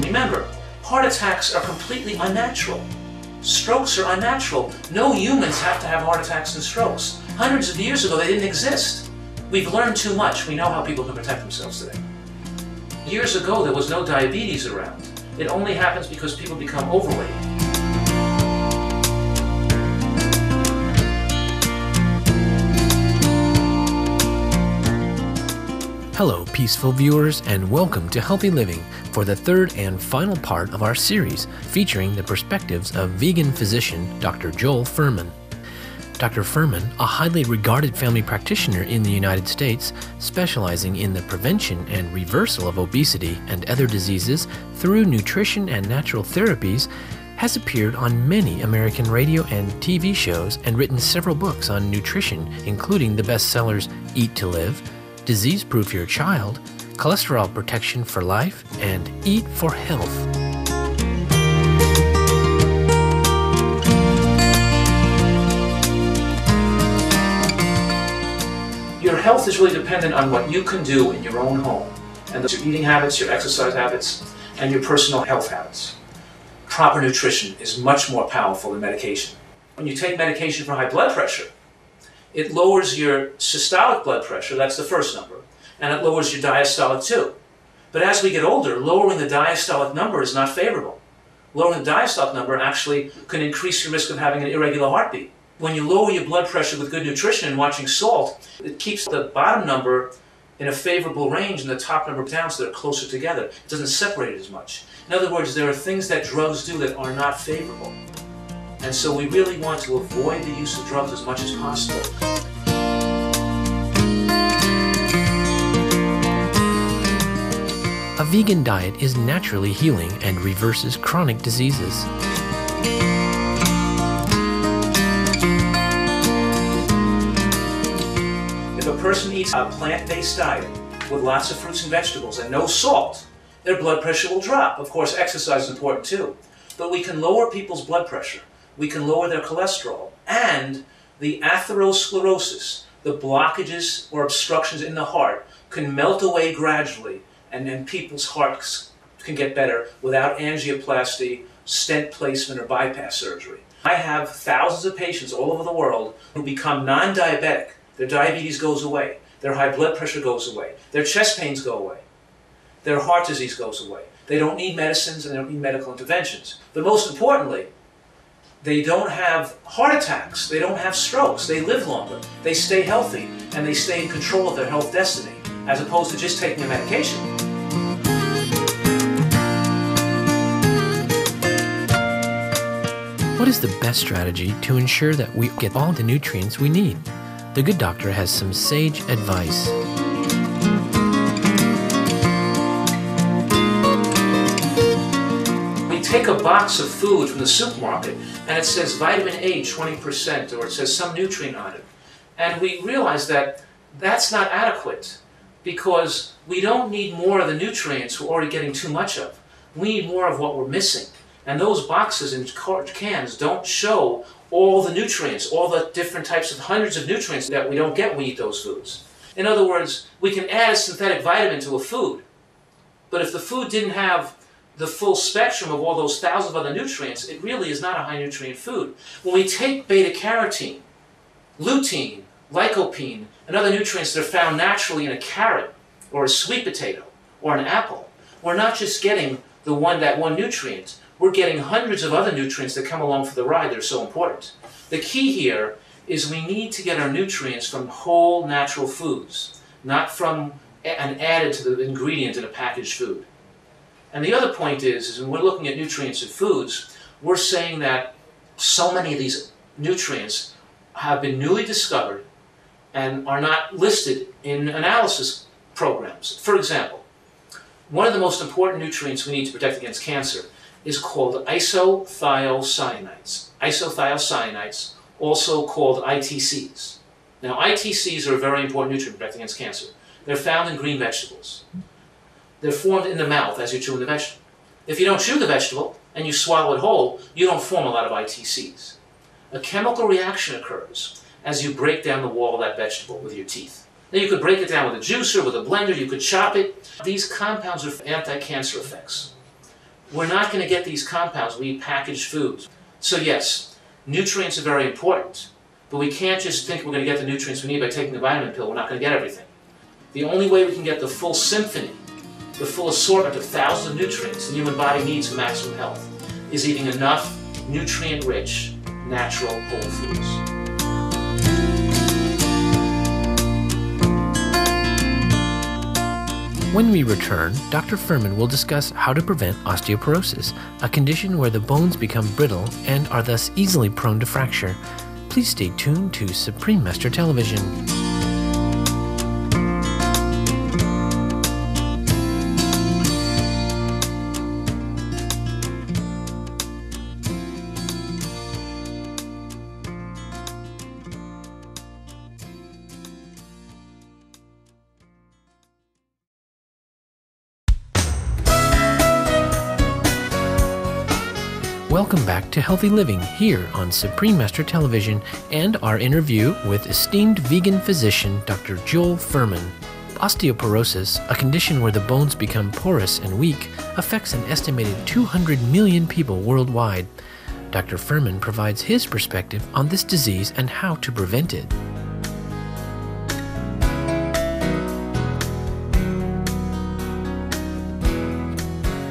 Remember, heart attacks are completely unnatural. Strokes are unnatural. No humans have to have heart attacks and strokes. Hundreds of years ago, they didn't exist. We've learned too much. We know how people can protect themselves today. Years ago, there was no diabetes around. It only happens because people become overweight. Hello, peaceful viewers, and welcome to Healthy Living for the third and final part of our series featuring the perspectives of vegan physician Dr. Joel Fuhrman. Dr. Fuhrman, a highly regarded family practitioner in the United States, specializing in the prevention and reversal of obesity and other diseases through nutrition and natural therapies, has appeared on many American radio and TV shows and written several books on nutrition, including the bestsellers Eat to Live, Disease Proof Your Child, Cholesterol Protection for Life, and Eat for Health. Your health is really dependent on what you can do in your own home, and that's your eating habits, your exercise habits, and your personal health habits. Proper nutrition is much more powerful than medication. When you take medication for high blood pressure, it lowers your systolic blood pressure, that's the first number, and it lowers your diastolic too. But as we get older, lowering the diastolic number is not favorable. Lowering the diastolic number actually can increase your risk of having an irregular heartbeat. When you lower your blood pressure with good nutrition and watching salt, it keeps the bottom number in a favorable range and the top number down so they're closer together. It doesn't separate it as much. In other words, there are things that drugs do that are not favorable. And so we really want to avoid the use of drugs as much as possible. A vegan diet is naturally healing and reverses chronic diseases. If a person eats a plant-based diet with lots of fruits and vegetables and no salt, their blood pressure will drop. Of course, exercise is important too. But we can lower people's blood pressure. We can lower their cholesterol, and the atherosclerosis, the blockages or obstructions in the heart, can melt away gradually, and then people's hearts can get better without angioplasty, stent placement, or bypass surgery. I have thousands of patients all over the world who become non-diabetic. Their diabetes goes away, their high blood pressure goes away, their chest pains go away, their heart disease goes away. They don't need medicines and they don't need medical interventions. But most importantly, they don't have heart attacks, they don't have strokes, they live longer, they stay healthy, and they stay in control of their health destiny, as opposed to just taking a medication. What is the best strategy to ensure that we get all the nutrients we need? The Good Doctor has some sage advice. Take a box of food from the supermarket and it says vitamin A 20% or it says some nutrient on it, and we realize that that's not adequate because we don't need more of the nutrients we're already getting too much of. We need more of what we're missing, and those boxes and cans don't show all the nutrients, all the different types of hundreds of nutrients that we don't get when we eat those foods. In other words, we can add a synthetic vitamin to a food, but if the food didn't have the full spectrum of all those thousands of other nutrients, it really is not a high nutrient food. When we take beta-carotene, lutein, lycopene, and other nutrients that are found naturally in a carrot or a sweet potato or an apple, we're not just getting that one nutrient, we're getting hundreds of other nutrients that come along for the ride that are so important. The key here is we need to get our nutrients from whole natural foods, not from and added to the ingredient in a packaged food. And the other point is when we're looking at nutrients in foods, we're saying that so many of these nutrients have been newly discovered and are not listed in analysis programs. For example, one of the most important nutrients we need to protect against cancer is called isothiocyanates. Isothiocyanates, also called ITCs. Now, ITCs are a very important nutrient to protect against cancer. They're found in green vegetables. They're formed in the mouth as you're chewing the vegetable. If you don't chew the vegetable and you swallow it whole, you don't form a lot of ITCs. A chemical reaction occurs as you break down the wall of that vegetable with your teeth. Now you could break it down with a juicer, with a blender, you could chop it. These compounds are anti-cancer effects. we're not going to get these compounds when we eat packaged foods. So yes, nutrients are very important, but we can't just think we're going to get the nutrients we need by taking the vitamin pill. We're not going to get everything. The only way we can get the full symphony, the full assortment of thousands of nutrients the human body needs for maximum health, is eating enough nutrient-rich, natural whole foods. When we return, Dr. Fuhrman will discuss how to prevent osteoporosis, a condition where the bones become brittle and are thus easily prone to fracture. Please stay tuned to Supreme Master Television. Welcome back to Healthy Living here on Supreme Master Television and our interview with esteemed vegan physician Dr. Joel Fuhrman. Osteoporosis, a condition where the bones become porous and weak, affects an estimated 200 million people worldwide. Dr. Fuhrman provides his perspective on this disease and how to prevent it.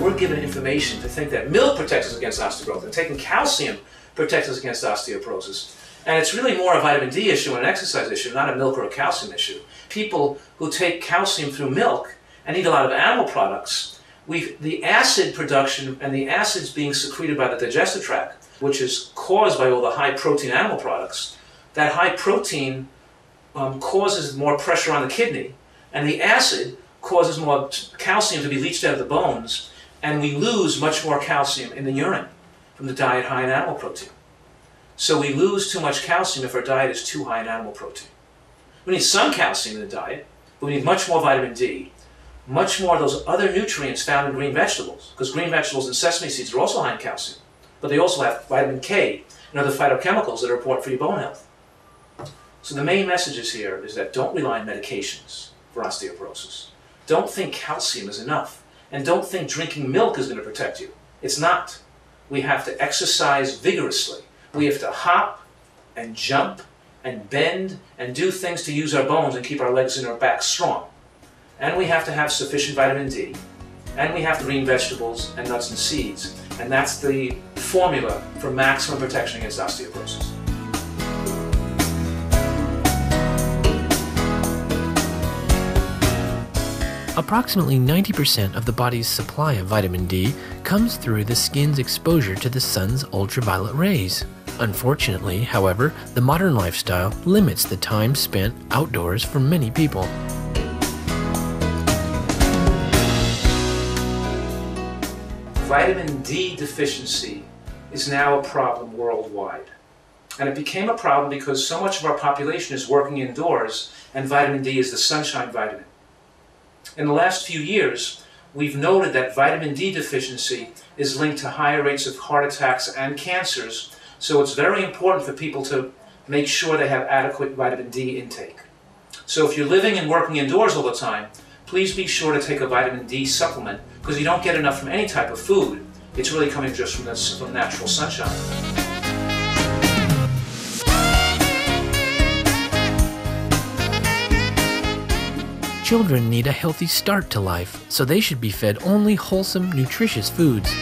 We're given information to think that milk protects us against osteoporosis, and taking calcium protects us against osteoporosis. And it's really more a vitamin D issue and an exercise issue, not a milk or a calcium issue. People who take calcium through milk and eat a lot of animal products, the acid production and the acids being secreted by the digestive tract, which is caused by all the high protein animal products, that high protein causes more pressure on the kidney, and the acid causes more calcium to be leached out of the bones, and we lose much more calcium in the urine from the diet high in animal protein. So we lose too much calcium if our diet is too high in animal protein. We need some calcium in the diet, but we need much more vitamin D, much more of those other nutrients found in green vegetables, because green vegetables and sesame seeds are also high in calcium, but they also have vitamin K and other phytochemicals that are important for your bone health. So the main messages here is that don't rely on medications for osteoporosis. Don't think calcium is enough. And don't think drinking milk is going to protect you. It's not. We have to exercise vigorously. We have to hop and jump and bend and do things to use our bones and keep our legs and our back strong. And we have to have sufficient vitamin D. And we have to green vegetables and nuts and seeds. And that's the formula for maximum protection against osteoporosis. Approximately 90% of the body's supply of vitamin D comes through the skin's exposure to the sun's ultraviolet rays. Unfortunately, however, the modern lifestyle limits the time spent outdoors for many people. Vitamin D deficiency is now a problem worldwide. And it became a problem because so much of our population is working indoors, and vitamin D is the sunshine vitamin. In the last few years, we've noted that vitamin D deficiency is linked to higher rates of heart attacks and cancers, so it's very important for people to make sure they have adequate vitamin D intake. So if you're living and working indoors all the time, please be sure to take a vitamin D supplement, because you don't get enough from any type of food. It's really coming just from natural sunshine. Children need a healthy start to life, so they should be fed only wholesome, nutritious foods.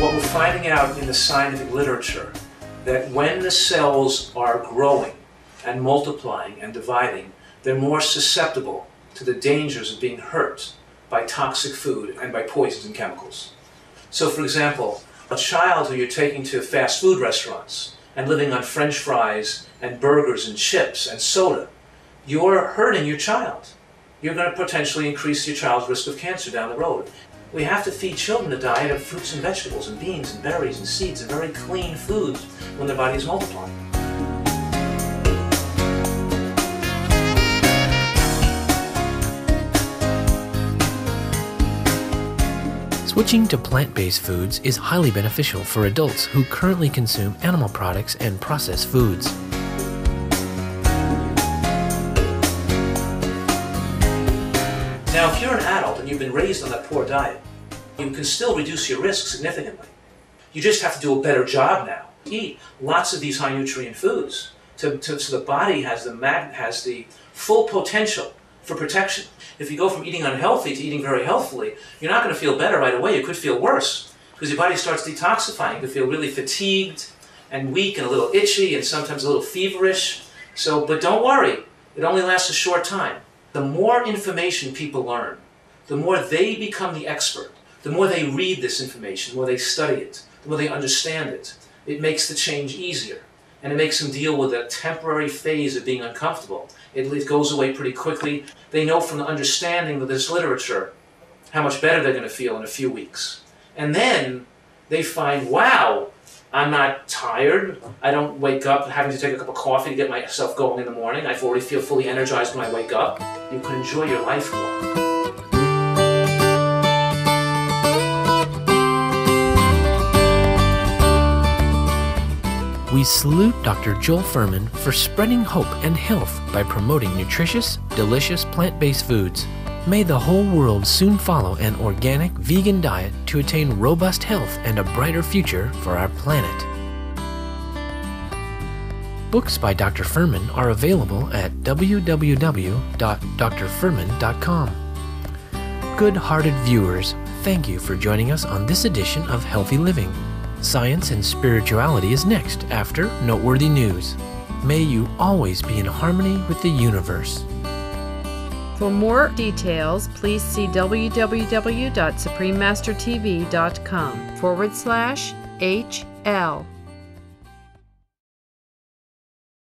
What we're finding out in the scientific literature, that when the cells are growing and multiplying and dividing, they're more susceptible to the dangers of being hurt by toxic food and by poisons and chemicals. So for example, a child who you're taking to fast food restaurants and living on French fries and burgers and chips and soda, you're hurting your child. You're going to potentially increase your child's risk of cancer down the road. We have to feed children a diet of fruits and vegetables and beans and berries and seeds and very clean foods when their body is multiplying. Switching to plant-based foods is highly beneficial for adults who currently consume animal products and processed foods. Now, if you're an adult and you've been raised on that poor diet, you can still reduce your risk significantly. You just have to do a better job now. Eat lots of these high nutrient foods so the body has the full potential for protection. If you go from eating unhealthy to eating very healthily, you're not going to feel better right away. You could feel worse because your body starts detoxifying. You could feel really fatigued and weak and a little itchy and sometimes a little feverish. But don't worry, it only lasts a short time. The more information people learn, the more they become the expert, the more they read this information, the more they study it, the more they understand it. It makes the change easier, and it makes them deal with a temporary phase of being uncomfortable. It goes away pretty quickly. They know from the understanding of this literature how much better they're going to feel in a few weeks. And then they find, wow, I'm not tired. I don't wake up having to take a cup of coffee to get myself going in the morning. I already feel fully energized when I wake up. You can enjoy your life more. We salute Dr. Joel Fuhrman for spreading hope and health by promoting nutritious, delicious plant-based foods. May the whole world soon follow an organic, vegan diet to attain robust health and a brighter future for our planet. Books by Dr. Fuhrman are available at www.drfuhrman.com. Good-hearted viewers, thank you for joining us on this edition of Healthy Living. Science and spirituality is next after Noteworthy News. May you always be in harmony with the universe. For more details, please see www.suprememastertv.com/HL.